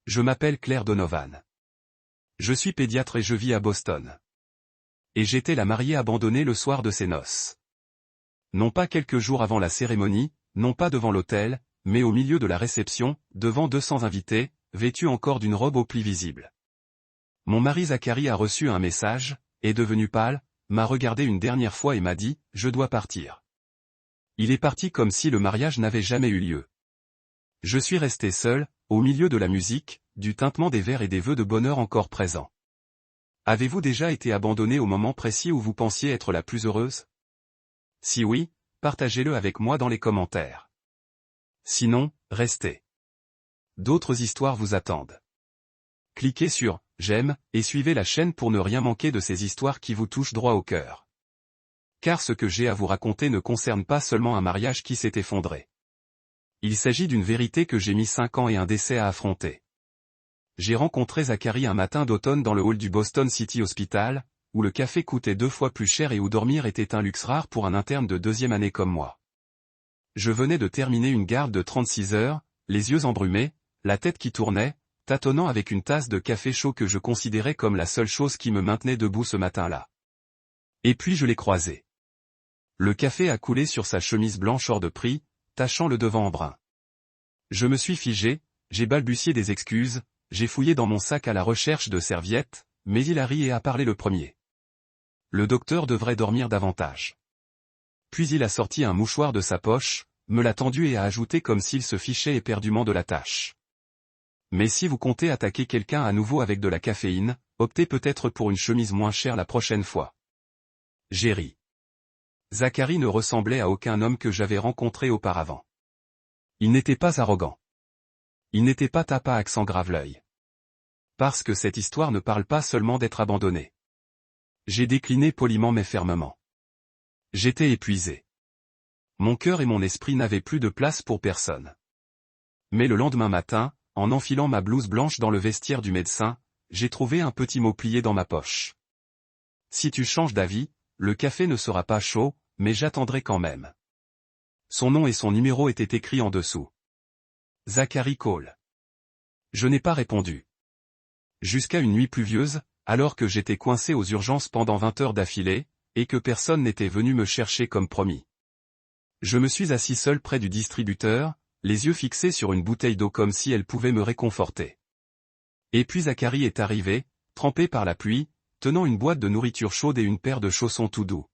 Je m'appelle Claire Donovan. Je suis pédiatre et je vis à Boston. Et j'étais la mariée abandonnée le soir de ses noces. Non pas quelques jours avant la cérémonie, non pas devant l'autel, mais au milieu de la réception, devant 200 invités, vêtus encore d'une robe aux plis visibles. Mon mari Zachary a reçu un message, est devenu pâle, m'a regardé une dernière fois et m'a dit « Je dois partir ». Il est parti comme si le mariage n'avait jamais eu lieu. Je suis resté seul, au milieu de la musique, du tintement des verres et des vœux de bonheur encore présents. Avez-vous déjà été abandonné au moment précis où vous pensiez être la plus heureuse? Si oui, partagez-le avec moi dans les commentaires. Sinon, restez. D'autres histoires vous attendent. Cliquez sur « J'aime » et suivez la chaîne pour ne rien manquer de ces histoires qui vous touchent droit au cœur. Car ce que j'ai à vous raconter ne concerne pas seulement un mariage qui s'est effondré. Il s'agit d'une vérité que j'ai mis 5 ans et un décès à affronter. J'ai rencontré Zachary un matin d'automne dans le hall du Boston City Hospital, où le café coûtait 2 fois plus cher et où dormir était un luxe rare pour un interne de 2e année comme moi. Je venais de terminer une garde de 36 heures, les yeux embrumés, la tête qui tournait, tâtonnant avec une tasse de café chaud que je considérais comme la seule chose qui me maintenait debout ce matin-là. Et puis je l'ai croisé. Le café a coulé sur sa chemise blanche hors de prix, tachant le devant en brun. Je me suis figé, j'ai balbutié des excuses, j'ai fouillé dans mon sac à la recherche de serviettes, mais il a ri et a parlé le premier. Le docteur devrait dormir davantage. Puis il a sorti un mouchoir de sa poche, me l'a tendu et a ajouté comme s'il se fichait éperdument de la tâche. Mais si vous comptez attaquer quelqu'un à nouveau avec de la caféine, optez peut-être pour une chemise moins chère la prochaine fois. J'ai ri. Zachary ne ressemblait à aucun homme que j'avais rencontré auparavant. Il n'était pas arrogant. Il n'était pas tape à accent grave-l'œil. Parce que cette histoire ne parle pas seulement d'être abandonné. J'ai décliné poliment mais fermement. J'étais épuisé. Mon cœur et mon esprit n'avaient plus de place pour personne. Mais le lendemain matin, en enfilant ma blouse blanche dans le vestiaire du médecin, j'ai trouvé un petit mot plié dans ma poche. Si tu changes d'avis, le café ne sera pas chaud, mais j'attendrai quand même. Son nom et son numéro étaient écrits en dessous. Zachary Cole. Je n'ai pas répondu. Jusqu'à une nuit pluvieuse, alors que j'étais coincé aux urgences pendant 20 heures d'affilée, et que personne n'était venu me chercher comme promis. Je me suis assis seul près du distributeur, les yeux fixés sur une bouteille d'eau comme si elle pouvait me réconforter. Et puis Zachary est arrivé, trempé par la pluie, tenant une boîte de nourriture chaude et une paire de chaussons tout doux.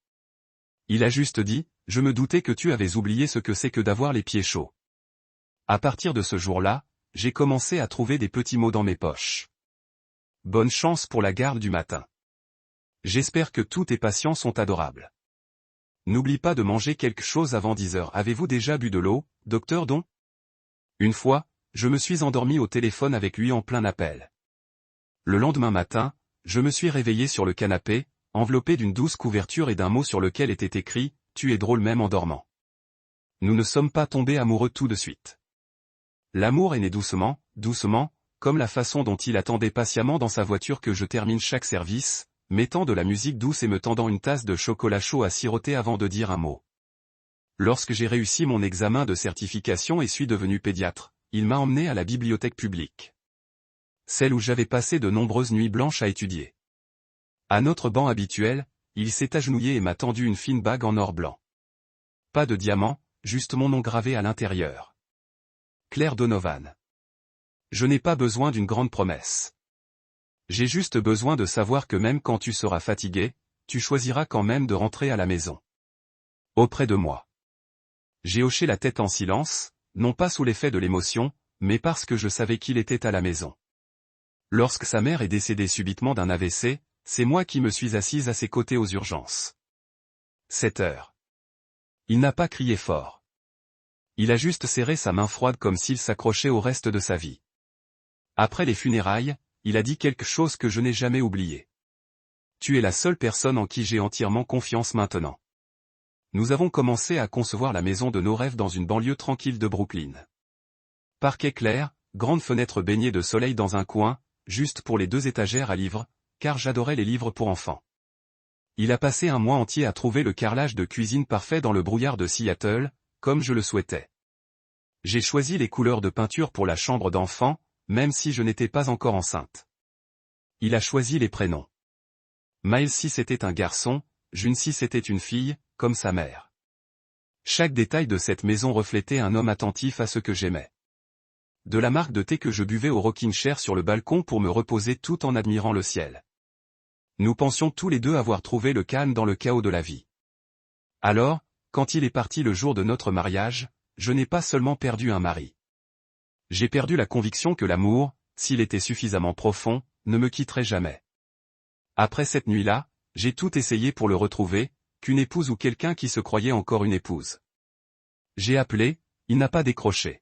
Il a juste dit, « Je me doutais que tu avais oublié ce que c'est que d'avoir les pieds chauds. » À partir de ce jour-là, j'ai commencé à trouver des petits mots dans mes poches. Bonne chance pour la garde du matin. J'espère que tous tes patients sont adorables. N'oublie pas de manger quelque chose avant 10 heures. Avez-vous déjà bu de l'eau, docteur Don? Une fois, je me suis endormi au téléphone avec lui en plein appel. Le lendemain matin, je me suis réveillé sur le canapé, enveloppé d'une douce couverture et d'un mot sur lequel était écrit « Tu es drôle même en dormant ». Nous ne sommes pas tombés amoureux tout de suite. L'amour est né doucement, doucement, comme la façon dont il attendait patiemment dans sa voiture que je termine chaque service, mettant de la musique douce et me tendant une tasse de chocolat chaud à siroter avant de dire un mot. Lorsque j'ai réussi mon examen de certification et suis devenu pédiatre, il m'a emmené à la bibliothèque publique. Celle où j'avais passé de nombreuses nuits blanches à étudier. À notre banc habituel, il s'est agenouillé et m'a tendu une fine bague en or blanc. Pas de diamant, juste mon nom gravé à l'intérieur. Claire Donovan. Je n'ai pas besoin d'une grande promesse. J'ai juste besoin de savoir que même quand tu seras fatigué, tu choisiras quand même de rentrer à la maison. Auprès de moi. J'ai hoché la tête en silence, non pas sous l'effet de l'émotion, mais parce que je savais qu'il était à la maison. Lorsque sa mère est décédée subitement d'un AVC, c'est moi qui me suis assise à ses côtés aux urgences. 7 heures. Il n'a pas crié fort. Il a juste serré sa main froide comme s'il s'accrochait au reste de sa vie. Après les funérailles, il a dit quelque chose que je n'ai jamais oublié. Tu es la seule personne en qui j'ai entièrement confiance maintenant. Nous avons commencé à concevoir la maison de nos rêves dans une banlieue tranquille de Brooklyn. Parquet clair, grande fenêtre baignée de soleil dans un coin, juste pour les 2 étagères à livres, car j'adorais les livres pour enfants. Il a passé un mois entier à trouver le carrelage de cuisine parfait dans le brouillard de Seattle, comme je le souhaitais. J'ai choisi les couleurs de peinture pour la chambre d'enfant, même si je n'étais pas encore enceinte. Il a choisi les prénoms. Miles si c'était un garçon, June si c'était une fille, comme sa mère. Chaque détail de cette maison reflétait un homme attentif à ce que j'aimais. De la marque de thé que je buvais au rocking chair sur le balcon pour me reposer tout en admirant le ciel. Nous pensions tous les deux avoir trouvé le calme dans le chaos de la vie. Alors, quand il est parti le jour de notre mariage, je n'ai pas seulement perdu un mari. J'ai perdu la conviction que l'amour, s'il était suffisamment profond, ne me quitterait jamais. Après cette nuit-là, j'ai tout essayé pour le retrouver, qu'une épouse ou quelqu'un qui se croyait encore une épouse. J'ai appelé, il n'a pas décroché.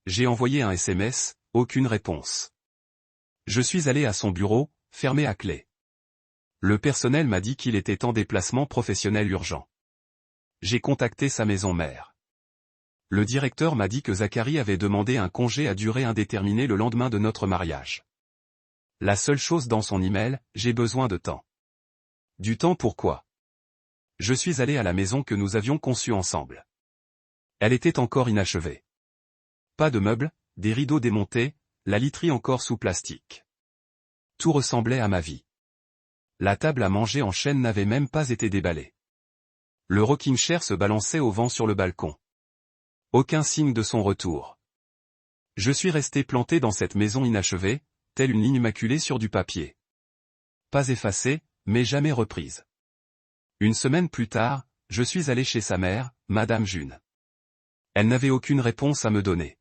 J'ai envoyé un SMS, aucune réponse. Je suis allé à son bureau, fermé à clé. Le personnel m'a dit qu'il était en déplacement professionnel urgent. J'ai contacté sa maison mère. Le directeur m'a dit que Zachary avait demandé un congé à durée indéterminée le lendemain de notre mariage. La seule chose dans son email, j'ai besoin de temps. Du temps pourquoi? Je suis allé à la maison que nous avions conçue ensemble. Elle était encore inachevée. Pas de meubles, des rideaux démontés, la literie encore sous plastique. Tout ressemblait à ma vie. La table à manger en chêne n'avait même pas été déballée. Le rocking chair se balançait au vent sur le balcon. Aucun signe de son retour. Je suis resté planté dans cette maison inachevée, telle une ligne maculée sur du papier. Pas effacée, mais jamais reprise. Une semaine plus tard, je suis allé chez sa mère, Madame June. Elle n'avait aucune réponse à me donner.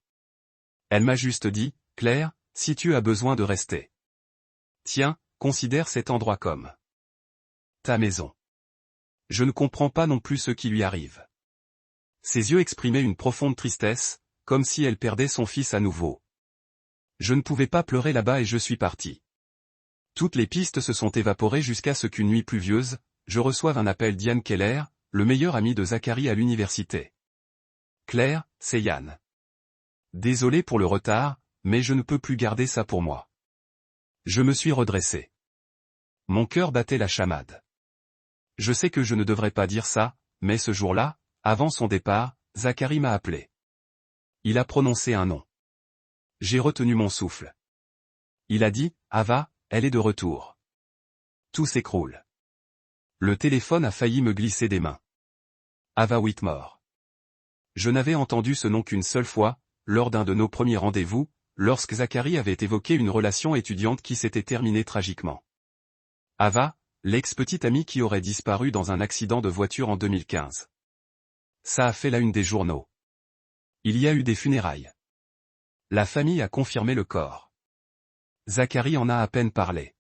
Elle m'a juste dit, « Claire, si tu as besoin de rester. Tiens, considère cet endroit comme ta maison. » Je ne comprends pas non plus ce qui lui arrive. Ses yeux exprimaient une profonde tristesse, comme si elle perdait son fils à nouveau. Je ne pouvais pas pleurer là-bas et je suis parti. Toutes les pistes se sont évaporées jusqu'à ce qu'une nuit pluvieuse, je reçoive un appel d'Ian Keller, le meilleur ami de Zachary à l'université. « Claire, c'est Ian. Désolé pour le retard, mais je ne peux plus garder ça pour moi. » Je me suis redressé. Mon cœur battait la chamade. Je sais que je ne devrais pas dire ça, mais ce jour-là, avant son départ, Zachary m'a appelé. Il a prononcé un nom. J'ai retenu mon souffle. Il a dit, « Ava, elle est de retour. » Tout s'écroule. Le téléphone a failli me glisser des mains. Ava Whitmore. Je n'avais entendu ce nom qu'une seule fois, lors d'un de nos premiers rendez-vous, lorsque Zachary avait évoqué une relation étudiante qui s'était terminée tragiquement. Ava, l'ex-petite amie qui aurait disparu dans un accident de voiture en 2015. Ça a fait la une des journaux. Il y a eu des funérailles. La famille a confirmé le corps. Zachary en a à peine parlé.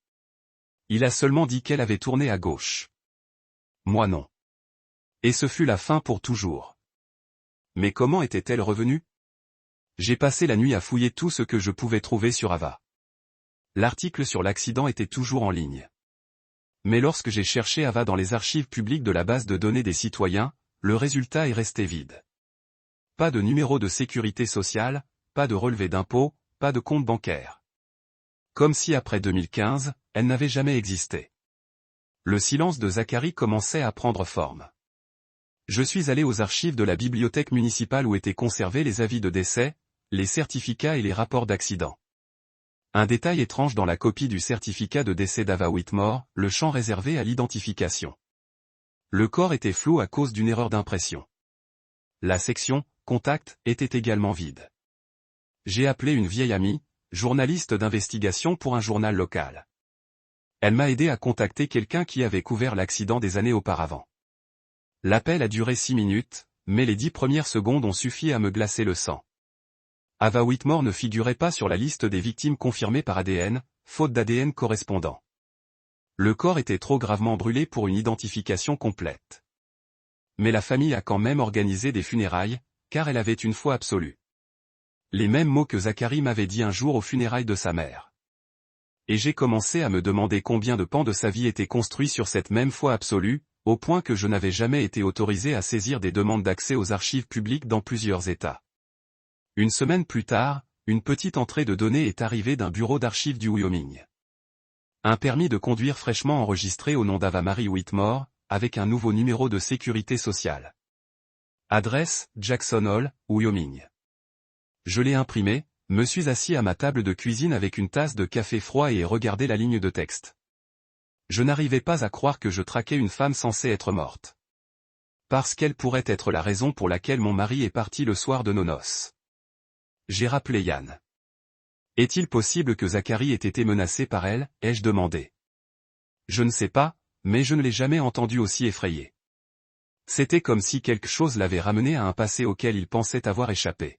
Il a seulement dit qu'elle avait tourné à gauche. Moi non. Et ce fut la fin pour toujours. Mais comment était-elle revenue? J'ai passé la nuit à fouiller tout ce que je pouvais trouver sur Ava. L'article sur l'accident était toujours en ligne. Mais lorsque j'ai cherché Ava dans les archives publiques de la base de données des citoyens, le résultat est resté vide. Pas de numéro de sécurité sociale, pas de relevé d'impôt, pas de compte bancaire. Comme si après 2015, elle n'avait jamais existé. Le silence de Zachary commençait à prendre forme. Je suis allé aux archives de la bibliothèque municipale où étaient conservés les avis de décès, les certificats et les rapports d'accident. Un détail étrange dans la copie du certificat de décès d'Ava Whitmore, le champ réservé à l'identification. Le corps était flou à cause d'une erreur d'impression. La section « Contact » était également vide. J'ai appelé une vieille amie, journaliste d'investigation pour un journal local. Elle m'a aidé à contacter quelqu'un qui avait couvert l'accident des années auparavant. L'appel a duré 6 minutes, mais les 10 premières secondes ont suffi à me glacer le sang. Ava Whitmore ne figurait pas sur la liste des victimes confirmées par ADN, faute d'ADN correspondant. Le corps était trop gravement brûlé pour une identification complète. Mais la famille a quand même organisé des funérailles, car elle avait une foi absolue. Les mêmes mots que Zachary m'avait dit un jour aux funérailles de sa mère. Et j'ai commencé à me demander combien de pans de sa vie étaient construits sur cette même foi absolue, au point que je n'avais jamais été autorisé à saisir des demandes d'accès aux archives publiques dans plusieurs États. Une semaine plus tard, une petite entrée de données est arrivée d'un bureau d'archives du Wyoming. Un permis de conduire fraîchement enregistré au nom d'Ava Marie Whitmore, avec un nouveau numéro de sécurité sociale. Adresse, Jackson Hole, Wyoming. Je l'ai imprimé, Me suis assis à ma table de cuisine avec une tasse de café froid et ai regardé la ligne de texte. Je n'arrivais pas à croire que je traquais une femme censée être morte. Parce qu'elle pourrait être la raison pour laquelle mon mari est parti le soir de nos noces. J'ai rappelé Yann. Est-il possible que Zachary ait été menacé par elle, ai-je demandé. Je ne sais pas, mais je ne l'ai jamais entendu aussi effrayé. C'était comme si quelque chose l'avait ramené à un passé auquel il pensait avoir échappé.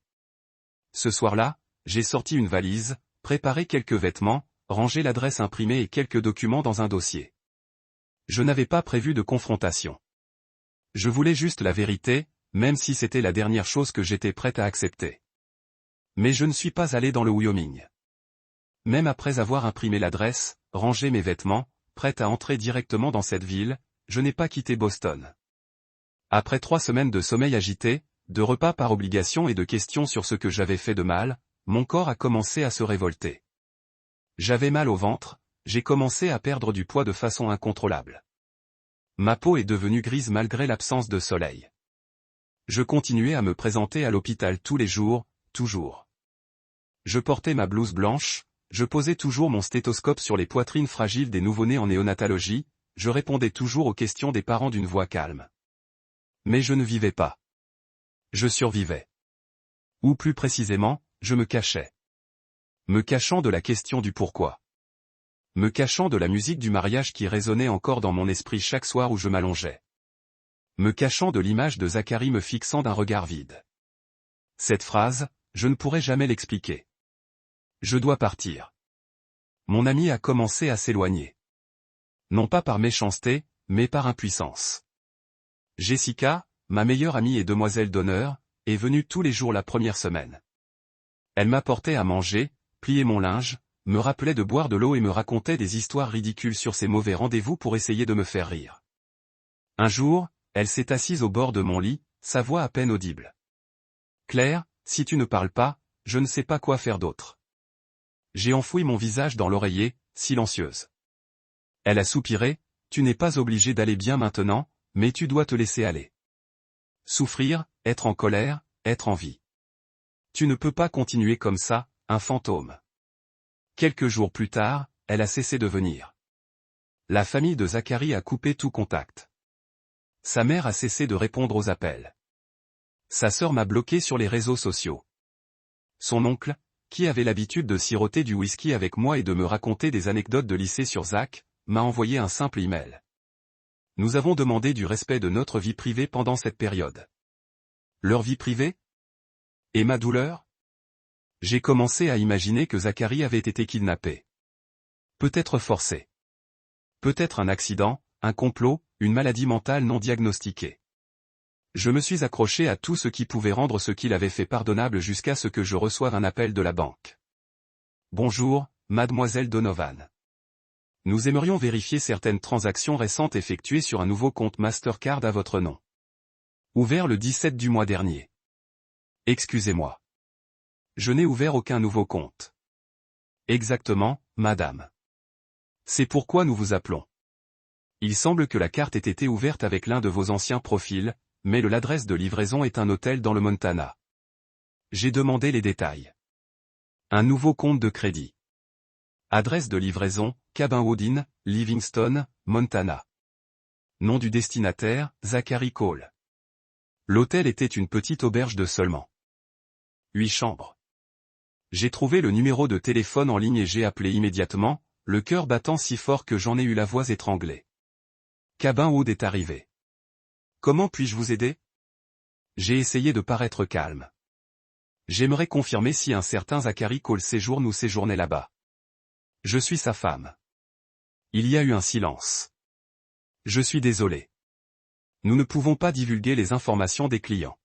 Ce soir-là, j'ai sorti une valise, préparé quelques vêtements, rangé l'adresse imprimée et quelques documents dans un dossier. Je n'avais pas prévu de confrontation. Je voulais juste la vérité, même si c'était la dernière chose que j'étais prête à accepter. Mais je ne suis pas allé dans le Wyoming. Même après avoir imprimé l'adresse, rangé mes vêtements, prête à entrer directement dans cette ville, je n'ai pas quitté Boston. Après 3 semaines de sommeil agité, de repas par obligation et de questions sur ce que j'avais fait de mal, mon corps a commencé à se révolter. J'avais mal au ventre, j'ai commencé à perdre du poids de façon incontrôlable. Ma peau est devenue grise malgré l'absence de soleil. Je continuais à me présenter à l'hôpital tous les jours, toujours. Je portais ma blouse blanche, je posais toujours mon stéthoscope sur les poitrines fragiles des nouveau-nés en néonatologie, je répondais toujours aux questions des parents d'une voix calme. Mais je ne vivais pas. Je survivais. Ou plus précisément, je me cachais. Me cachant de la question du pourquoi. Me cachant de la musique du mariage qui résonnait encore dans mon esprit chaque soir où je m'allongeais. Me cachant de l'image de Zachary me fixant d'un regard vide. Cette phrase, je ne pourrai jamais l'expliquer. Je dois partir. Mon ami a commencé à s'éloigner. Non pas par méchanceté, mais par impuissance. Jessica, ma meilleure amie et demoiselle d'honneur, est venue tous les jours la première semaine. Elle m'apportait à manger, pliait mon linge, me rappelait de boire de l'eau et me racontait des histoires ridicules sur ses mauvais rendez-vous pour essayer de me faire rire. Un jour, elle s'est assise au bord de mon lit, sa voix à peine audible. « Claire, si tu ne parles pas, je ne sais pas quoi faire d'autre. » J'ai enfoui mon visage dans l'oreiller, silencieuse. Elle a soupiré, « Tu n'es pas obligé d'aller bien maintenant, mais tu dois te laisser aller. Souffrir, être en colère, être en vie. Tu ne peux pas continuer comme ça, un fantôme. » Quelques jours plus tard, elle a cessé de venir. La famille de Zachary a coupé tout contact. Sa mère a cessé de répondre aux appels. Sa sœur m'a bloqué sur les réseaux sociaux. Son oncle, qui avait l'habitude de siroter du whisky avec moi et de me raconter des anecdotes de lycée sur Zach, m'a envoyé un simple email. Nous avons demandé du respect de notre vie privée pendant cette période. Leur vie privée? Et ma douleur? J'ai commencé à imaginer que Zachary avait été kidnappé. Peut-être forcé. Peut-être un accident, un complot, une maladie mentale non diagnostiquée. Je me suis accroché à tout ce qui pouvait rendre ce qu'il avait fait pardonnable jusqu'à ce que je reçoive un appel de la banque. Bonjour, mademoiselle Donovan. Nous aimerions vérifier certaines transactions récentes effectuées sur un nouveau compte Mastercard à votre nom. Ouvert le 17 du mois dernier. Excusez-moi. Je n'ai ouvert aucun nouveau compte. Exactement, madame. C'est pourquoi nous vous appelons. Il semble que la carte ait été ouverte avec l'un de vos anciens profils, mais l'adresse de livraison est un hôtel dans le Montana. J'ai demandé les détails. Un nouveau compte de crédit. Adresse de livraison, Cabin Woodin, Livingston, Montana. Nom du destinataire, Zachary Cole. L'hôtel était une petite auberge de seulement 8 chambres. J'ai trouvé le numéro de téléphone en ligne et j'ai appelé immédiatement, le cœur battant si fort que j'en ai eu la voix étranglée. Cabin Wood est arrivé. Comment puis-je vous aider? J'ai essayé de paraître calme. J'aimerais confirmer si un certain Zachary Cole séjourne ou séjournait là-bas. Je suis sa femme. Il y a eu un silence. Je suis désolé. Nous ne pouvons pas divulguer les informations des clients.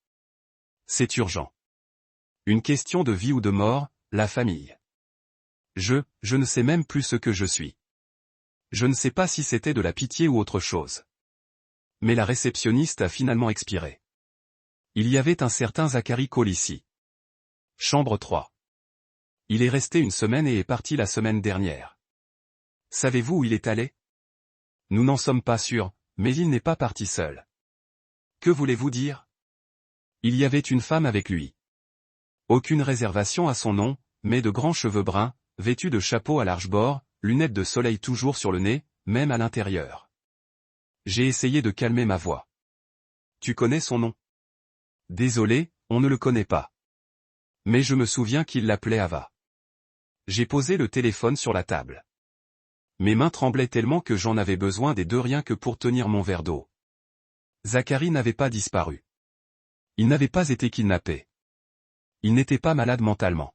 C'est urgent. Une question de vie ou de mort, la famille. Je ne sais même plus ce que je suis. Je ne sais pas si c'était de la pitié ou autre chose. Mais la réceptionniste a finalement expiré. Il y avait un certain Zachary Cole ici. Chambre 3. Il est resté une semaine et est parti la semaine dernière. Savez-vous où il est allé? Nous n'en sommes pas sûrs, mais il n'est pas parti seul. Que voulez-vous dire? Il y avait une femme avec lui. Aucune réservation à son nom, mais de grands cheveux bruns, vêtu de chapeau à large bord, lunettes de soleil toujours sur le nez, même à l'intérieur. J'ai essayé de calmer ma voix. Tu connais son nom? Désolé, on ne le connaît pas. Mais je me souviens qu'il l'appelait Ava. J'ai posé le téléphone sur la table. Mes mains tremblaient tellement que j'en avais besoin des deux rien que pour tenir mon verre d'eau. Zacharie n'avait pas disparu. Il n'avait pas été kidnappé. Il n'était pas malade mentalement.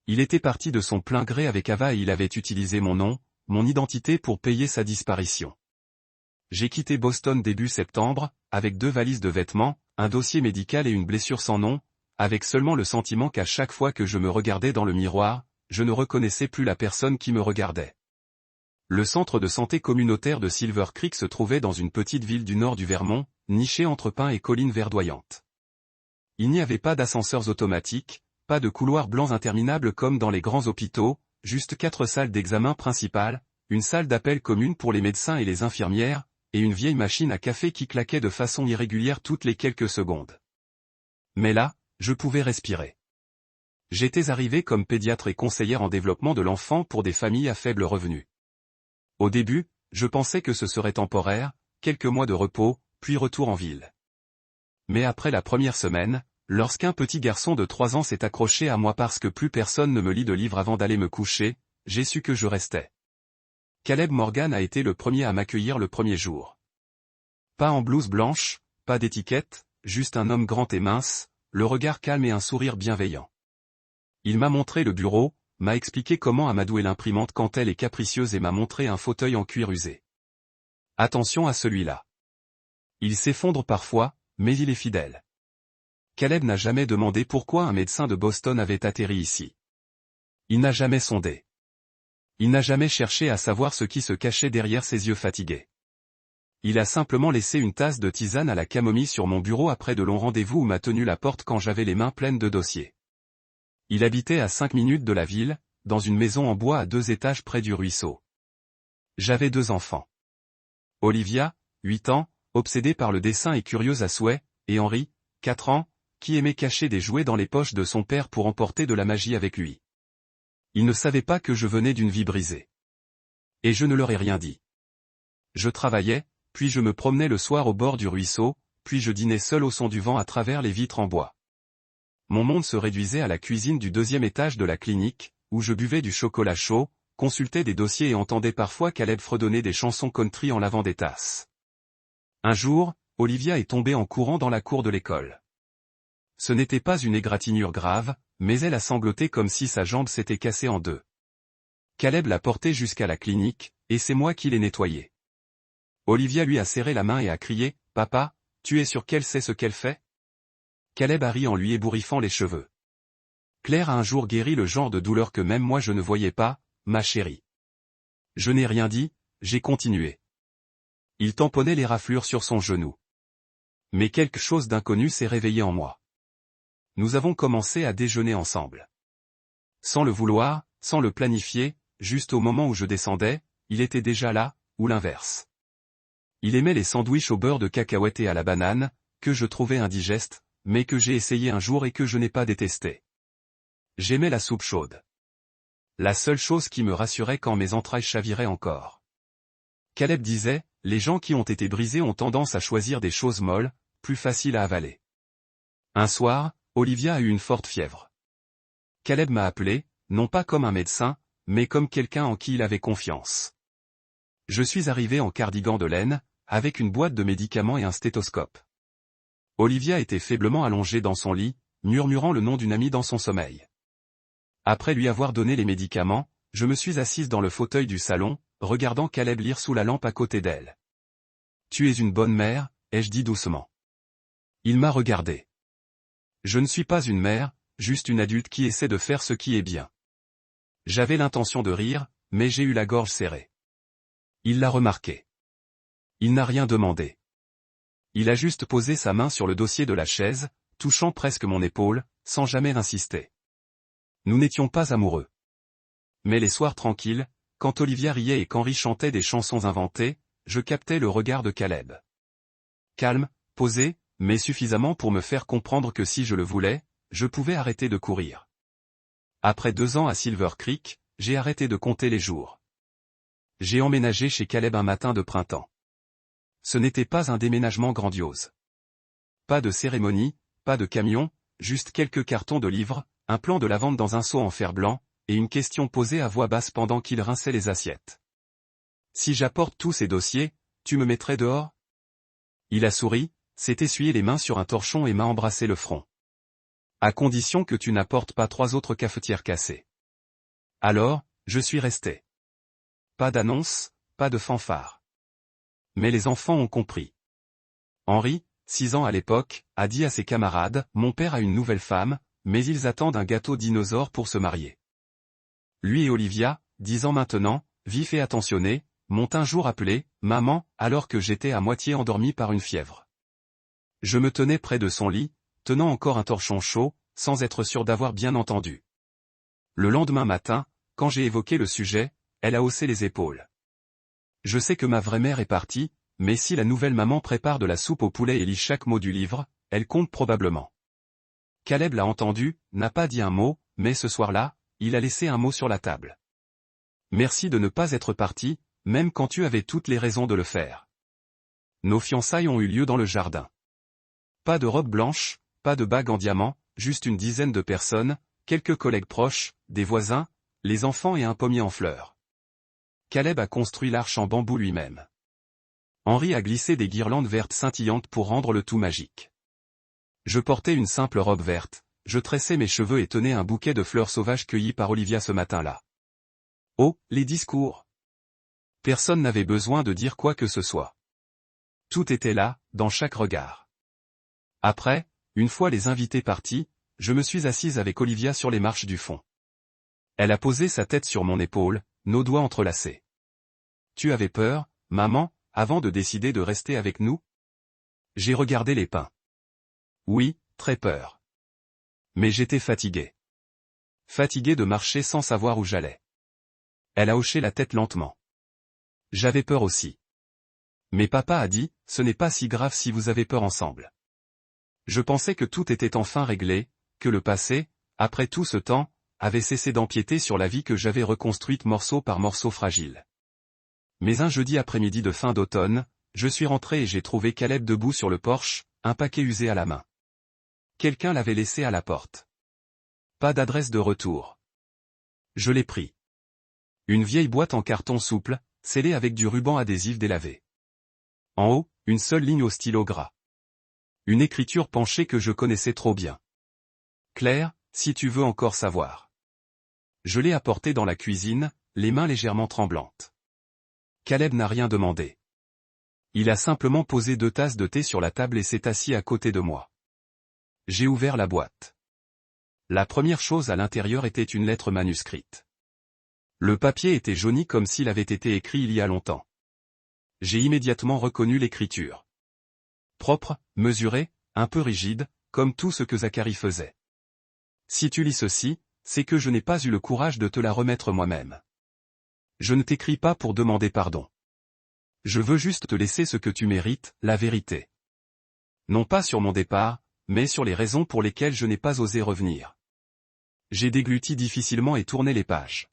Il était parti de son plein gré avec Ava et il avait utilisé mon nom, mon identité pour payer sa disparition. J'ai quitté Boston début septembre, avec 2 valises de vêtements, un dossier médical et une blessure sans nom, avec seulement le sentiment qu'à chaque fois que je me regardais dans le miroir, je ne reconnaissais plus la personne qui me regardait. Le centre de santé communautaire de Silver Creek se trouvait dans une petite ville du nord du Vermont, nichée entre pins et collines verdoyantes. Il n'y avait pas d'ascenseurs automatiques, pas de couloirs blancs interminables comme dans les grands hôpitaux, juste 4 salles d'examen principales, une salle d'appel commune pour les médecins et les infirmières, et une vieille machine à café qui claquait de façon irrégulière toutes les quelques secondes. Mais là, je pouvais respirer. J'étais arrivé comme pédiatre et conseillère en développement de l'enfant pour des familles à faible revenu. Au début, je pensais que ce serait temporaire, quelques mois de repos, puis retour en ville. Mais après la première semaine, lorsqu'un petit garçon de 3 ans s'est accroché à moi parce que plus personne ne me lit de livre avant d'aller me coucher, j'ai su que je restais. Caleb Morgan a été le premier à m'accueillir le premier jour. Pas en blouse blanche, pas d'étiquette, juste un homme grand et mince, le regard calme et un sourire bienveillant. Il m'a montré le bureau, m'a expliqué comment amadouer l'imprimante quand elle est capricieuse et m'a montré un fauteuil en cuir usé. Attention à celui-là. Il s'effondre parfois, mais il est fidèle. Caleb n'a jamais demandé pourquoi un médecin de Boston avait atterri ici. Il n'a jamais sondé. Il n'a jamais cherché à savoir ce qui se cachait derrière ses yeux fatigués. Il a simplement laissé une tasse de tisane à la camomille sur mon bureau après de longs rendez-vous où m'a tenu la porte quand j'avais les mains pleines de dossiers. Il habitait à 5 minutes de la ville, dans une maison en bois à 2 étages près du ruisseau. J'avais 2 enfants. Olivia, 8 ans, obsédée par le dessin et curieuse à souhait, et Henry, 4 ans, qui aimait cacher des jouets dans les poches de son père pour emporter de la magie avec lui. Ils ne savaient pas que je venais d'une vie brisée. Et je ne leur ai rien dit. Je travaillais, puis je me promenais le soir au bord du ruisseau, puis je dînais seul au son du vent à travers les vitres en bois. Mon monde se réduisait à la cuisine du 2e étage de la clinique, où je buvais du chocolat chaud, consultais des dossiers et entendais parfois Caleb fredonner des chansons country en lavant des tasses. Un jour, Olivia est tombée en courant dans la cour de l'école. Ce n'était pas une égratignure grave, mais elle a sangloté comme si sa jambe s'était cassée en 2. Caleb l'a portée jusqu'à la clinique, et c'est moi qui l'ai nettoyée. Olivia lui a serré la main et a crié, « Papa, tu es sûr qu'elle sait ce qu'elle fait ?» Caleb a ri en lui ébouriffant les cheveux. Claire a un jour guéri le genre de douleur que même moi je ne voyais pas, ma chérie. Je n'ai rien dit, j'ai continué. Il tamponnait les raflures sur son genou. Mais quelque chose d'inconnu s'est réveillé en moi. Nous avons commencé à déjeuner ensemble. Sans le vouloir, sans le planifier, juste au moment où je descendais, il était déjà là, ou l'inverse. Il aimait les sandwichs au beurre de cacahuète et à la banane, que je trouvais indigestes, mais que j'ai essayé un jour et que je n'ai pas détesté. J'aimais la soupe chaude. La seule chose qui me rassurait quand mes entrailles chaviraient encore. Caleb disait, les gens qui ont été brisés ont tendance à choisir des choses molles, plus faciles à avaler. Un soir, Olivia a eu une forte fièvre. Caleb m'a appelé, non pas comme un médecin, mais comme quelqu'un en qui il avait confiance. Je suis arrivé en cardigan de laine, avec une boîte de médicaments et un stéthoscope. Olivia était faiblement allongée dans son lit, murmurant le nom d'une amie dans son sommeil. Après lui avoir donné les médicaments, je me suis assise dans le fauteuil du salon, regardant Caleb lire sous la lampe à côté d'elle. « Tu es une bonne mère », ai-je dit doucement. Il m'a regardé. Je ne suis pas une mère, juste une adulte qui essaie de faire ce qui est bien. J'avais l'intention de rire, mais j'ai eu la gorge serrée. Il l'a remarqué. Il n'a rien demandé. Il a juste posé sa main sur le dossier de la chaise, touchant presque mon épaule, sans jamais insister. Nous n'étions pas amoureux. Mais les soirs tranquilles, quand Olivia riait et qu'Henri chantait des chansons inventées, je captais le regard de Caleb. Calme, posé, mais suffisamment pour me faire comprendre que si je le voulais, je pouvais arrêter de courir. Après 2 ans à Silver Creek, j'ai arrêté de compter les jours. J'ai emménagé chez Caleb un matin de printemps. Ce n'était pas un déménagement grandiose. Pas de cérémonie, pas de camion, juste quelques cartons de livres, un plan de la vente dans un seau en fer blanc, et une question posée à voix basse pendant qu'il rinçait les assiettes. Si j'apporte tous ces dossiers, tu me mettrais dehors? Il a souri, s'est essuyé les mains sur un torchon et m'a embrassé le front. À condition que tu n'apportes pas 3 autres cafetières cassées. Alors, je suis resté. Pas d'annonce, pas de fanfare. Mais les enfants ont compris. Henri, 6 ans à l'époque, a dit à ses camarades, mon père a une nouvelle femme, mais ils attendent un gâteau dinosaure pour se marier. Lui et Olivia, 10 ans maintenant, vifs et attentionnés, m'ont un jour appelé, maman, alors que j'étais à moitié endormi par une fièvre. Je me tenais près de son lit, tenant encore un torchon chaud, sans être sûr d'avoir bien entendu. Le lendemain matin, quand j'ai évoqué le sujet, elle a haussé les épaules. Je sais que ma vraie mère est partie, mais si la nouvelle maman prépare de la soupe au poulet et lit chaque mot du livre, elle compte probablement. Caleb l'a entendu, n'a pas dit un mot, mais ce soir-là, il a laissé un mot sur la table. Merci de ne pas être parti, même quand tu avais toutes les raisons de le faire. Nos fiançailles ont eu lieu dans le jardin. Pas de robe blanche, pas de bague en diamant, juste une dizaine de personnes, quelques collègues proches, des voisins, les enfants et un pommier en fleurs. Caleb a construit l'arche en bambou lui-même. Henri a glissé des guirlandes vertes scintillantes pour rendre le tout magique. Je portais une simple robe verte, je tressais mes cheveux et tenais un bouquet de fleurs sauvages cueillies par Olivia ce matin-là. Oh, les discours! Personne n'avait besoin de dire quoi que ce soit. Tout était là, dans chaque regard. Après, une fois les invités partis, je me suis assise avec Olivia sur les marches du fond. Elle a posé sa tête sur mon épaule, nos doigts entrelacés. Tu avais peur, maman, avant de décider de rester avec nous? J'ai regardé les pins. Oui, très peur. Mais j'étais fatigué. Fatigué de marcher sans savoir où j'allais. Elle a hoché la tête lentement. J'avais peur aussi. Mais papa a dit, ce n'est pas si grave si vous avez peur ensemble. Je pensais que tout était enfin réglé, que le passé, après tout ce temps, avait cessé d'empiéter sur la vie que j'avais reconstruite morceau par morceau fragile. Mais un jeudi après-midi de fin d'automne, je suis rentré et j'ai trouvé Caleb debout sur le porche, un paquet usé à la main. Quelqu'un l'avait laissé à la porte. Pas d'adresse de retour. Je l'ai pris. Une vieille boîte en carton souple, scellée avec du ruban adhésif délavé. En haut, une seule ligne au stylo gras. Une écriture penchée que je connaissais trop bien. Claire, si tu veux encore savoir. Je l'ai apportée dans la cuisine, les mains légèrement tremblantes. Caleb n'a rien demandé. Il a simplement posé 2 tasses de thé sur la table et s'est assis à côté de moi. J'ai ouvert la boîte. La première chose à l'intérieur était une lettre manuscrite. Le papier était jauni comme s'il avait été écrit il y a longtemps. J'ai immédiatement reconnu l'écriture. Propre, mesurée, un peu rigide, comme tout ce que Zacharie faisait. Si tu lis ceci, c'est que je n'ai pas eu le courage de te la remettre moi-même. Je ne t'écris pas pour demander pardon. Je veux juste te laisser ce que tu mérites, la vérité. Non pas sur mon départ, mais sur les raisons pour lesquelles je n'ai pas osé revenir. J'ai dégluti difficilement et tourné les pages.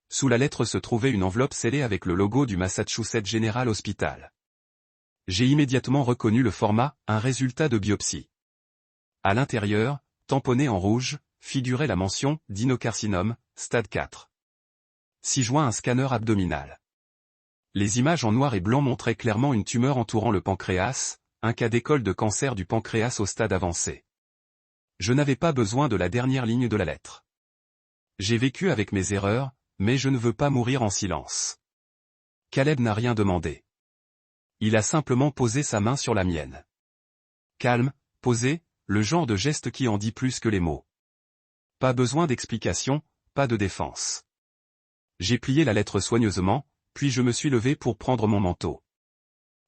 Sous la lettre se trouvait une enveloppe scellée avec le logo du Massachusetts General Hospital. J'ai immédiatement reconnu le format, un résultat de biopsie. À l'intérieur, tamponné en rouge, figurait la mention « Dinocarcinome, stade 4 ». 6 juin un scanner abdominal. Les images en noir et blanc montraient clairement une tumeur entourant le pancréas, un cas d'école de cancer du pancréas au stade avancé. Je n'avais pas besoin de la dernière ligne de la lettre. J'ai vécu avec mes erreurs, mais je ne veux pas mourir en silence. Caleb n'a rien demandé. Il a simplement posé sa main sur la mienne. Calme, posé, le genre de geste qui en dit plus que les mots. Pas besoin d'explication, pas de défense. J'ai plié la lettre soigneusement, puis je me suis levé pour prendre mon manteau.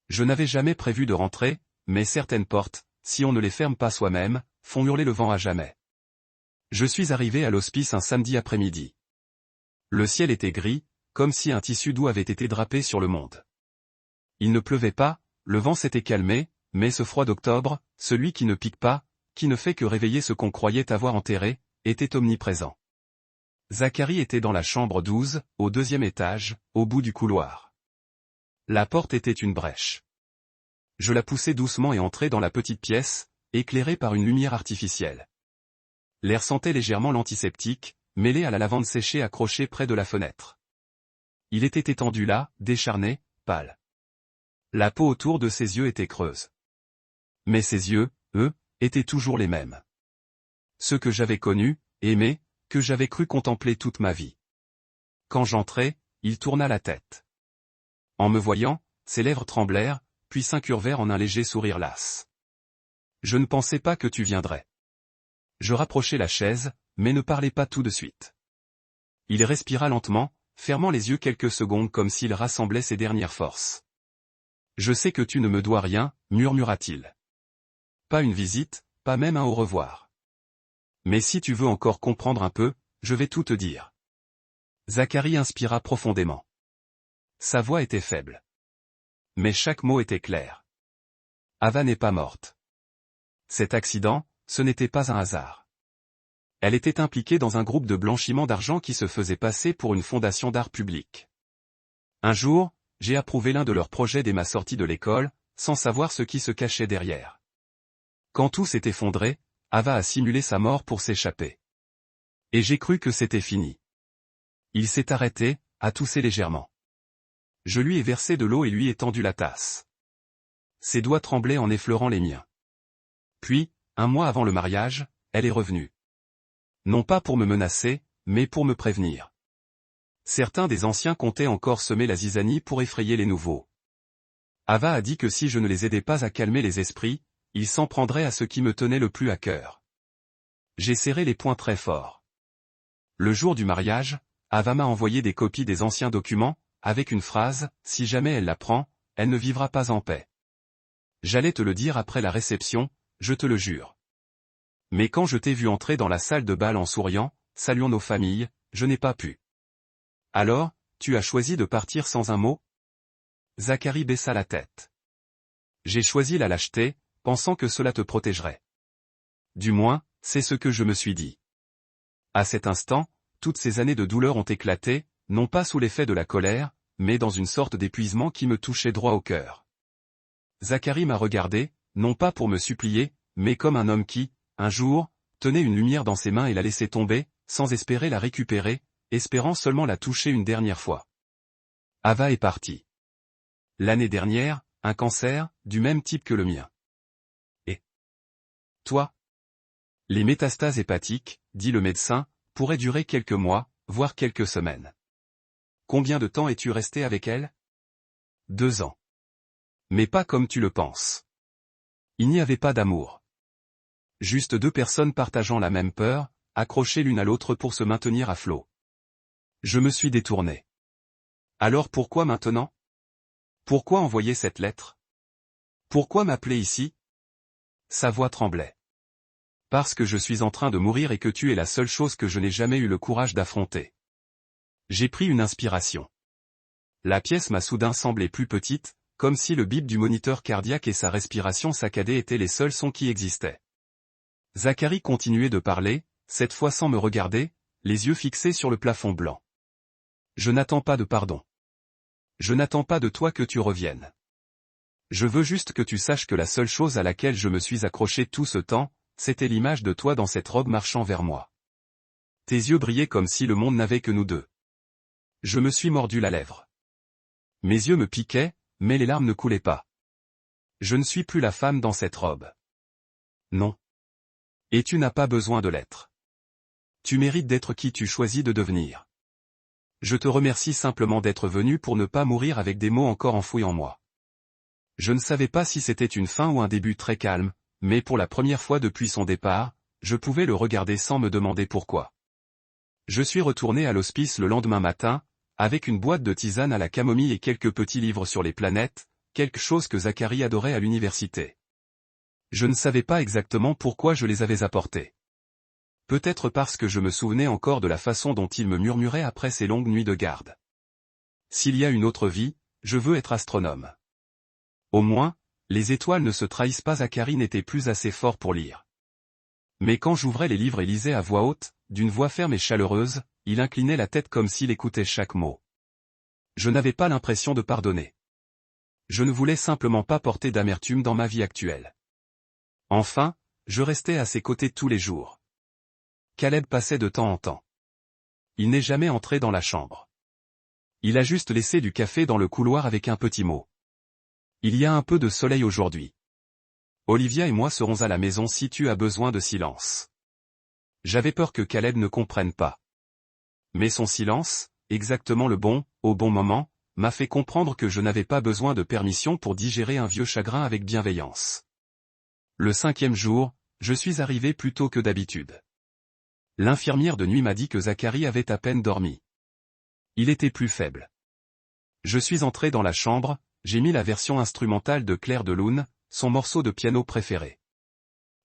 Je n'avais jamais prévu de rentrer, mais certaines portes, si on ne les ferme pas soi-même, font hurler le vent à jamais. Je suis arrivé à l'hospice un samedi après-midi. Le ciel était gris, comme si un tissu doux avait été drapé sur le monde. Il ne pleuvait pas, le vent s'était calmé, mais ce froid d'octobre, celui qui ne pique pas, qui ne fait que réveiller ce qu'on croyait avoir enterré, était omniprésent. Zacharie était dans la chambre 12, au deuxième étage, au bout du couloir. La porte était une brèche. Je la poussai doucement et entrai dans la petite pièce, éclairée par une lumière artificielle. L'air sentait légèrement l'antiseptique, mêlé à la lavande séchée accrochée près de la fenêtre. Il était étendu là, décharné, pâle. La peau autour de ses yeux était creuse. Mais ses yeux, eux, étaient toujours les mêmes. Ceux que j'avais connus, aimés, que j'avais cru contempler toute ma vie. Quand j'entrai, il tourna la tête. En me voyant, ses lèvres tremblèrent, puis s'incurvèrent en un léger sourire las. « Je ne pensais pas que tu viendrais. » Je rapprochai la chaise, mais ne parlais pas tout de suite. Il respira lentement, fermant les yeux quelques secondes comme s'il rassemblait ses dernières forces. « Je sais que tu ne me dois rien, murmura-t-il. Pas une visite, pas même un au revoir. Mais si tu veux encore comprendre un peu, je vais tout te dire. » Zacharie inspira profondément. Sa voix était faible. Mais chaque mot était clair. Ava n'est pas morte. Cet accident, ce n'était pas un hasard. Elle était impliquée dans un groupe de blanchiment d'argent qui se faisait passer pour une fondation d'art public. Un jour, j'ai approuvé l'un de leurs projets dès ma sortie de l'école, sans savoir ce qui se cachait derrière. Quand tout s'est effondré, Ava a simulé sa mort pour s'échapper. Et j'ai cru que c'était fini. Il s'est arrêté, a toussé légèrement. Je lui ai versé de l'eau et lui ai tendu la tasse. Ses doigts tremblaient en effleurant les miens. Puis, un mois avant le mariage, elle est revenue. Non pas pour me menacer, mais pour me prévenir. Certains des anciens comptaient encore semer la zizanie pour effrayer les nouveaux. Ava a dit que si je ne les aidais pas à calmer les esprits, ils s'en prendraient à ce qui me tenait le plus à cœur. J'ai serré les poings très fort. Le jour du mariage, Ava m'a envoyé des copies des anciens documents, avec une phrase, « Si jamais elle l'apprend, elle ne vivra pas en paix. » J'allais te le dire après la réception, je te le jure. Mais quand je t'ai vu entrer dans la salle de bal en souriant, saluant nos familles, je n'ai pas pu. Alors, tu as choisi de partir sans un mot? Zacharie baissa la tête. J'ai choisi la lâcheté, pensant que cela te protégerait. Du moins, c'est ce que je me suis dit. À cet instant, toutes ces années de douleur ont éclaté, non pas sous l'effet de la colère, mais dans une sorte d'épuisement qui me touchait droit au cœur. Zacharie m'a regardé, non pas pour me supplier, mais comme un homme qui, un jour, tenait une lumière dans ses mains et la laissait tomber, sans espérer la récupérer, espérant seulement la toucher une dernière fois. Ava est partie. L'année dernière, un cancer, du même type que le mien. Et toi? Les métastases hépatiques, dit le médecin, pourraient durer quelques mois, voire quelques semaines. Combien de temps es-tu resté avec elle? 2 ans. Mais pas comme tu le penses. Il n'y avait pas d'amour. Juste 2 personnes partageant la même peur, accrochées l'une à l'autre pour se maintenir à flot. Je me suis détourné. Alors pourquoi maintenant? Pourquoi envoyer cette lettre? Pourquoi m'appeler ici? Sa voix tremblait. Parce que je suis en train de mourir et que tu es la seule chose que je n'ai jamais eu le courage d'affronter. J'ai pris une inspiration. La pièce m'a soudain semblé plus petite, comme si le bip du moniteur cardiaque et sa respiration saccadée étaient les seuls sons qui existaient. Zacharie continuait de parler, cette fois sans me regarder, les yeux fixés sur le plafond blanc. Je n'attends pas de pardon. Je n'attends pas de toi que tu reviennes. Je veux juste que tu saches que la seule chose à laquelle je me suis accroché tout ce temps, c'était l'image de toi dans cette robe marchant vers moi. Tes yeux brillaient comme si le monde n'avait que nous deux. Je me suis mordu la lèvre. Mes yeux me piquaient, mais les larmes ne coulaient pas. Je ne suis plus la femme dans cette robe. Non. Et tu n'as pas besoin de l'être. Tu mérites d'être qui tu choisis de devenir. Je te remercie simplement d'être venu pour ne pas mourir avec des mots encore enfouis en moi. Je ne savais pas si c'était une fin ou un début très calme, mais pour la première fois depuis son départ, je pouvais le regarder sans me demander pourquoi. Je suis retourné à l'hospice le lendemain matin, avec une boîte de tisane à la camomille et quelques petits livres sur les planètes, quelque chose que Zacharie adorait à l'université. Je ne savais pas exactement pourquoi je les avais apportés. Peut-être parce que je me souvenais encore de la façon dont il me murmurait après ces longues nuits de garde. S'il y a une autre vie, je veux être astronome. Au moins, les étoiles ne se trahissent pas. Zacharie n'était plus assez fort pour lire. Mais quand j'ouvrais les livres et lisais à voix haute, d'une voix ferme et chaleureuse, il inclinait la tête comme s'il écoutait chaque mot. Je n'avais pas l'impression de pardonner. Je ne voulais simplement pas porter d'amertume dans ma vie actuelle. Enfin, je restais à ses côtés tous les jours. Caleb passait de temps en temps. Il n'est jamais entré dans la chambre. Il a juste laissé du café dans le couloir avec un petit mot. Il y a un peu de soleil aujourd'hui. Olivia et moi serons à la maison si tu as besoin de silence. J'avais peur que Caleb ne comprenne pas. Mais son silence, exactement le bon, au bon moment, m'a fait comprendre que je n'avais pas besoin de permission pour digérer un vieux chagrin avec bienveillance. Le 5e jour, je suis arrivé plus tôt que d'habitude. L'infirmière de nuit m'a dit que Zacharie avait à peine dormi. Il était plus faible. Je suis entré dans la chambre, j'ai mis la version instrumentale de Clair de Lune, son morceau de piano préféré.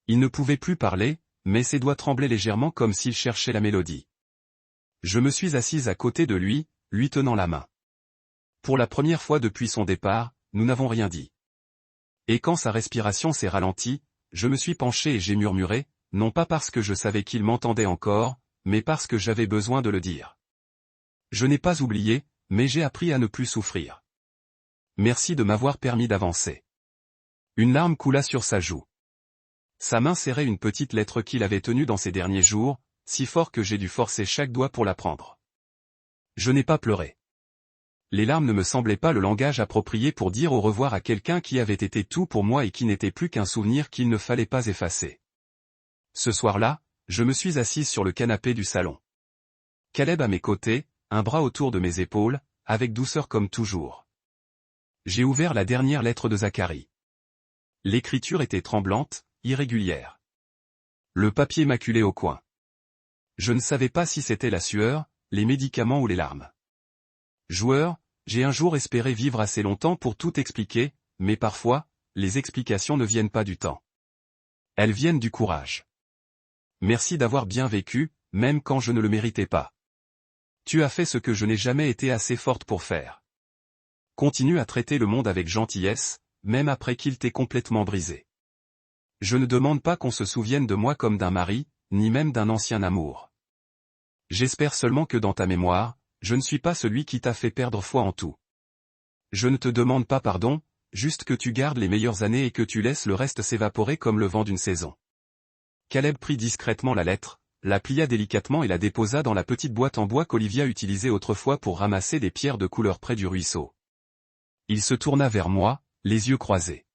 Il ne pouvait plus parler, mais ses doigts tremblaient légèrement comme s'il cherchait la mélodie. Je me suis assise à côté de lui, lui tenant la main. Pour la première fois depuis son départ, nous n'avons rien dit. Et quand sa respiration s'est ralentie, je me suis penché et j'ai murmuré, non pas parce que je savais qu'il m'entendait encore, mais parce que j'avais besoin de le dire. Je n'ai pas oublié, mais j'ai appris à ne plus souffrir. Merci de m'avoir permis d'avancer. Une larme coula sur sa joue. Sa main serrait une petite lettre qu'il avait tenue dans ces derniers jours, si fort que j'ai dû forcer chaque doigt pour la prendre. Je n'ai pas pleuré. Les larmes ne me semblaient pas le langage approprié pour dire au revoir à quelqu'un qui avait été tout pour moi et qui n'était plus qu'un souvenir qu'il ne fallait pas effacer. Ce soir-là, je me suis assise sur le canapé du salon. Caleb à mes côtés, un bras autour de mes épaules, avec douceur comme toujours. J'ai ouvert la dernière lettre de Zacharie. L'écriture était tremblante, irrégulière. Le papier maculé au coin. Je ne savais pas si c'était la sueur, les médicaments ou les larmes. Joueur, j'ai un jour espéré vivre assez longtemps pour tout expliquer, mais parfois, les explications ne viennent pas du temps. Elles viennent du courage. Merci d'avoir bien vécu, même quand je ne le méritais pas. Tu as fait ce que je n'ai jamais été assez forte pour faire. Continue à traiter le monde avec gentillesse, même après qu'il t'ait complètement brisé. Je ne demande pas qu'on se souvienne de moi comme d'un mari, ni même d'un ancien amour. J'espère seulement que dans ta mémoire, je ne suis pas celui qui t'a fait perdre foi en tout. Je ne te demande pas pardon, juste que tu gardes les meilleures années et que tu laisses le reste s'évaporer comme le vent d'une saison. Caleb prit discrètement la lettre, la plia délicatement et la déposa dans la petite boîte en bois qu'Olivia utilisait autrefois pour ramasser des pierres de couleur près du ruisseau. Il se tourna vers moi, les yeux croisés.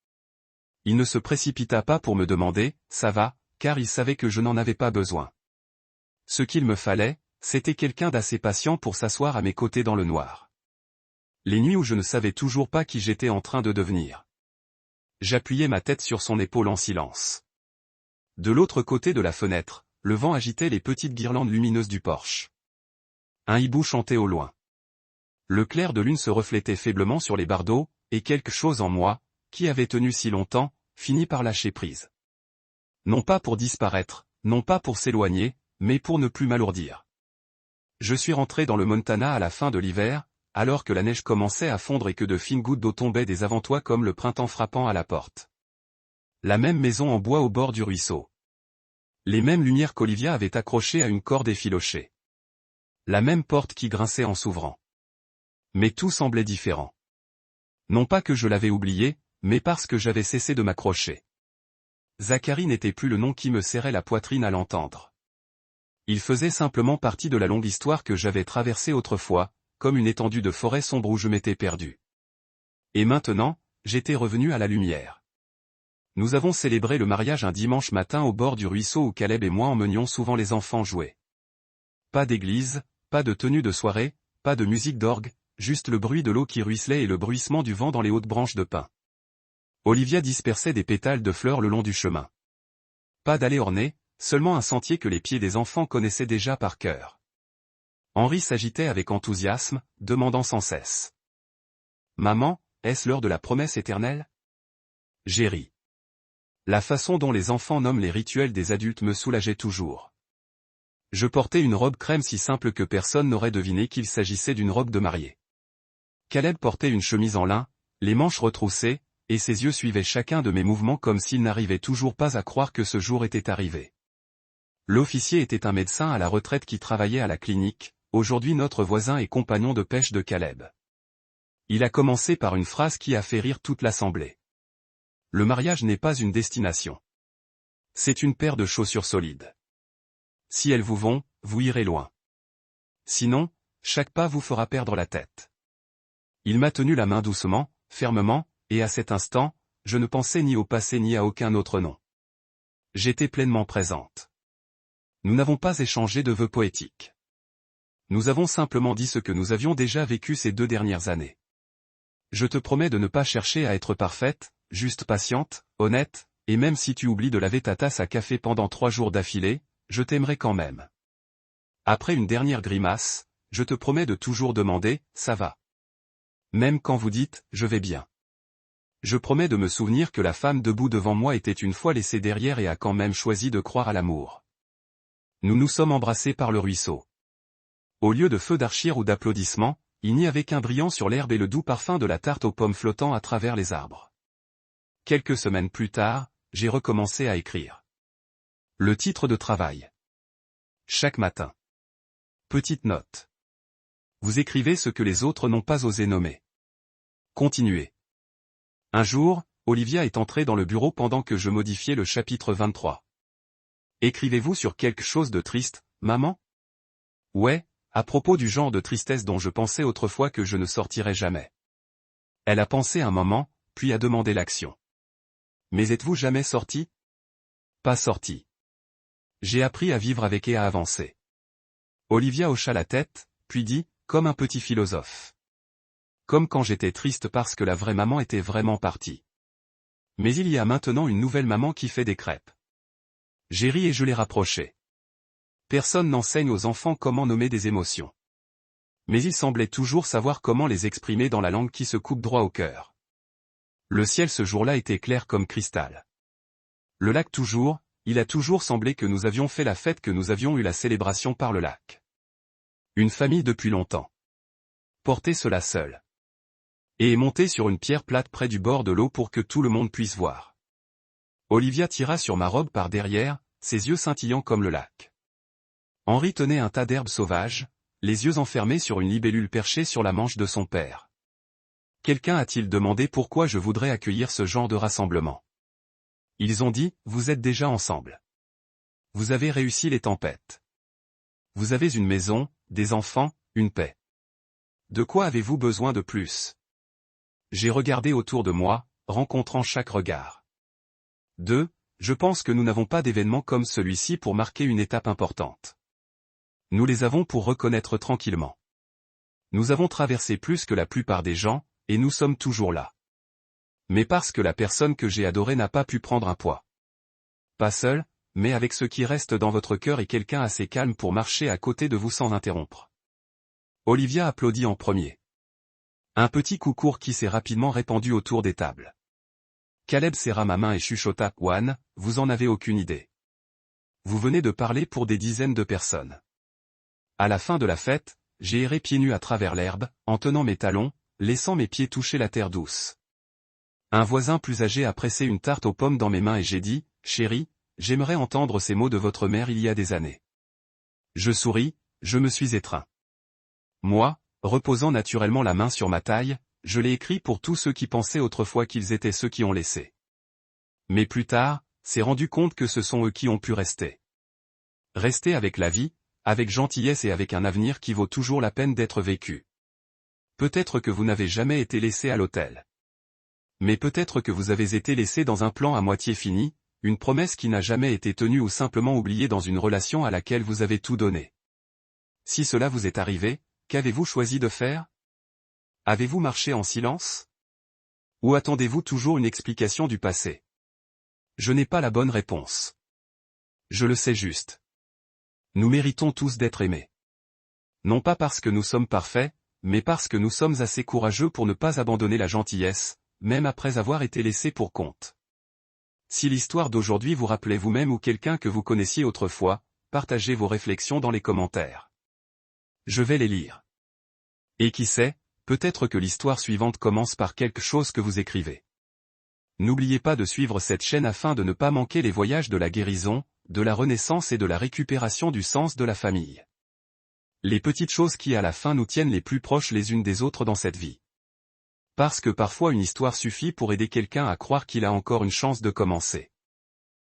Il ne se précipita pas pour me demander « ça va », car il savait que je n'en avais pas besoin. Ce qu'il me fallait, c'était quelqu'un d'assez patient pour s'asseoir à mes côtés dans le noir. Les nuits où je ne savais toujours pas qui j'étais en train de devenir. J'appuyais ma tête sur son épaule en silence. De l'autre côté de la fenêtre, le vent agitait les petites guirlandes lumineuses du porche. Un hibou chantait au loin. Le clair de lune se reflétait faiblement sur les bardeaux, et quelque chose en moi, qui avait tenu si longtemps, finit par lâcher prise. Non pas pour disparaître, non pas pour s'éloigner, mais pour ne plus m'alourdir. Je suis rentré dans le Montana à la fin de l'hiver, alors que la neige commençait à fondre et que de fines gouttes d'eau tombaient des avant-toits comme le printemps frappant à la porte. La même maison en bois au bord du ruisseau. Les mêmes lumières qu'Olivia avait accrochées à une corde effilochée. La même porte qui grinçait en s'ouvrant. Mais tout semblait différent. Non pas que je l'avais oublié, mais parce que j'avais cessé de m'accrocher. Zacharie n'était plus le nom qui me serrait la poitrine à l'entendre. Il faisait simplement partie de la longue histoire que j'avais traversée autrefois, comme une étendue de forêt sombre où je m'étais perdu. Et maintenant, j'étais revenu à la lumière. Nous avons célébré le mariage un dimanche matin au bord du ruisseau où Caleb et moi emmenions souvent les enfants jouer. Pas d'église, pas de tenue de soirée, pas de musique d'orgue, juste le bruit de l'eau qui ruisselait et le bruissement du vent dans les hautes branches de pin. Olivia dispersait des pétales de fleurs le long du chemin. Pas d'allée ornée, seulement un sentier que les pieds des enfants connaissaient déjà par cœur. Henri s'agitait avec enthousiasme, demandant sans cesse. « Maman, est-ce l'heure de la promesse éternelle ?» J'ai ri. La façon dont les enfants nomment les rituels des adultes me soulageait toujours. Je portais une robe crème si simple que personne n'aurait deviné qu'il s'agissait d'une robe de mariée. Caleb portait une chemise en lin, les manches retroussées, et ses yeux suivaient chacun de mes mouvements comme s'il n'arrivait toujours pas à croire que ce jour était arrivé. L'officier était un médecin à la retraite qui travaillait à la clinique, aujourd'hui notre voisin et compagnon de pêche de Caleb. Il a commencé par une phrase qui a fait rire toute l'assemblée. Le mariage n'est pas une destination. C'est une paire de chaussures solides. Si elles vous vont, vous irez loin. Sinon, chaque pas vous fera perdre la tête. Il m'a tenu la main doucement, fermement, et à cet instant, je ne pensais ni au passé ni à aucun autre nom. J'étais pleinement présente. Nous n'avons pas échangé de vœux poétiques. Nous avons simplement dit ce que nous avions déjà vécu ces 2 dernières années. Je te promets de ne pas chercher à être parfaite, juste patiente, honnête, et même si tu oublies de laver ta tasse à café pendant 3 jours d'affilée, je t'aimerai quand même. Après une dernière grimace, je te promets de toujours demander, ça va. Même quand vous dites, je vais bien. Je promets de me souvenir que la femme debout devant moi était une fois laissée derrière et a quand même choisi de croire à l'amour. Nous nous sommes embrassés par le ruisseau. Au lieu de feux d'archir ou d'applaudissements, il n'y avait qu'un brillant sur l'herbe et le doux parfum de la tarte aux pommes flottant à travers les arbres. Quelques semaines plus tard, j'ai recommencé à écrire. Le titre de travail. Chaque matin. Petite note. Vous écrivez ce que les autres n'ont pas osé nommer. Continuez. Un jour, Olivia est entrée dans le bureau pendant que je modifiais le chapitre 23. Écrivez-vous sur quelque chose de triste, maman? Ouais, à propos du genre de tristesse dont je pensais autrefois que je ne sortirais jamais. Elle a pensé un moment, puis a demandé l'action. Mais êtes-vous jamais sorti? Pas sorti. J'ai appris à vivre avec et à avancer. Olivia hocha la tête, puis dit, comme un petit philosophe. Comme quand j'étais triste parce que la vraie maman était vraiment partie. Mais il y a maintenant une nouvelle maman qui fait des crêpes. J'ai ri et je l'ai rapprochée. Personne n'enseigne aux enfants comment nommer des émotions. Mais il semblait toujours savoir comment les exprimer dans la langue qui se coupe droit au cœur. Le ciel ce jour-là était clair comme cristal. Le lac toujours, il a toujours semblé que nous avions fait la fête, que nous avions eu la célébration par le lac. Une famille depuis longtemps. Portez cela seul. Et montez sur une pierre plate près du bord de l'eau pour que tout le monde puisse voir. Olivia tira sur ma robe par derrière, ses yeux scintillant comme le lac. Henri tenait un tas d'herbes sauvages, les yeux enfermés sur une libellule perchée sur la manche de son père. Quelqu'un a-t-il demandé pourquoi je voudrais accueillir ce genre de rassemblement? Ils ont dit, vous êtes déjà ensemble. Vous avez réussi les tempêtes. Vous avez une maison, des enfants, une paix. De quoi avez-vous besoin de plus? J'ai regardé autour de moi, rencontrant chaque regard. 2. Je pense que nous n'avons pas d'événement comme celui-ci pour marquer une étape importante. Nous les avons pour reconnaître tranquillement. Nous avons traversé plus que la plupart des gens, et nous sommes toujours là. Mais parce que la personne que j'ai adorée n'a pas pu prendre un poids. Pas seul, mais avec ce qui reste dans votre cœur et quelqu'un assez calme pour marcher à côté de vous sans interrompre. Olivia applaudit en premier. Un petit coucou qui s'est rapidement répandu autour des tables. Caleb serra ma main et chuchota, Juan, vous en avez aucune idée. Vous venez de parler pour des dizaines de personnes. À la fin de la fête, j'ai erré pieds nus à travers l'herbe, en tenant mes talons, laissant mes pieds toucher la terre douce. Un voisin plus âgé a pressé une tarte aux pommes dans mes mains et j'ai dit, chérie, j'aimerais entendre ces mots de votre mère il y a des années. Je souris, je me suis étreint. Moi, reposant naturellement la main sur ma taille, je l'ai écrit pour tous ceux qui pensaient autrefois qu'ils étaient ceux qui ont laissé. Mais plus tard, s'est rendu compte que ce sont eux qui ont pu rester. Rester avec la vie, avec gentillesse et avec un avenir qui vaut toujours la peine d'être vécu. Peut-être que vous n'avez jamais été laissé à l'hôtel. Mais peut-être que vous avez été laissé dans un plan à moitié fini, une promesse qui n'a jamais été tenue ou simplement oubliée dans une relation à laquelle vous avez tout donné. Si cela vous est arrivé, qu'avez-vous choisi de faire? Avez-vous marché en silence? Ou attendez-vous toujours une explication du passé? Je n'ai pas la bonne réponse. Je le sais juste. Nous méritons tous d'être aimés. Non pas parce que nous sommes parfaits, mais parce que nous sommes assez courageux pour ne pas abandonner la gentillesse, même après avoir été laissés pour compte. Si l'histoire d'aujourd'hui vous rappelait vous-même ou quelqu'un que vous connaissiez autrefois, partagez vos réflexions dans les commentaires. Je vais les lire. Et qui sait, peut-être que l'histoire suivante commence par quelque chose que vous écrivez. N'oubliez pas de suivre cette chaîne afin de ne pas manquer les voyages de la guérison, de la renaissance et de la récupération du sens de la famille. Les petites choses qui à la fin nous tiennent les plus proches les unes des autres dans cette vie. Parce que parfois une histoire suffit pour aider quelqu'un à croire qu'il a encore une chance de commencer.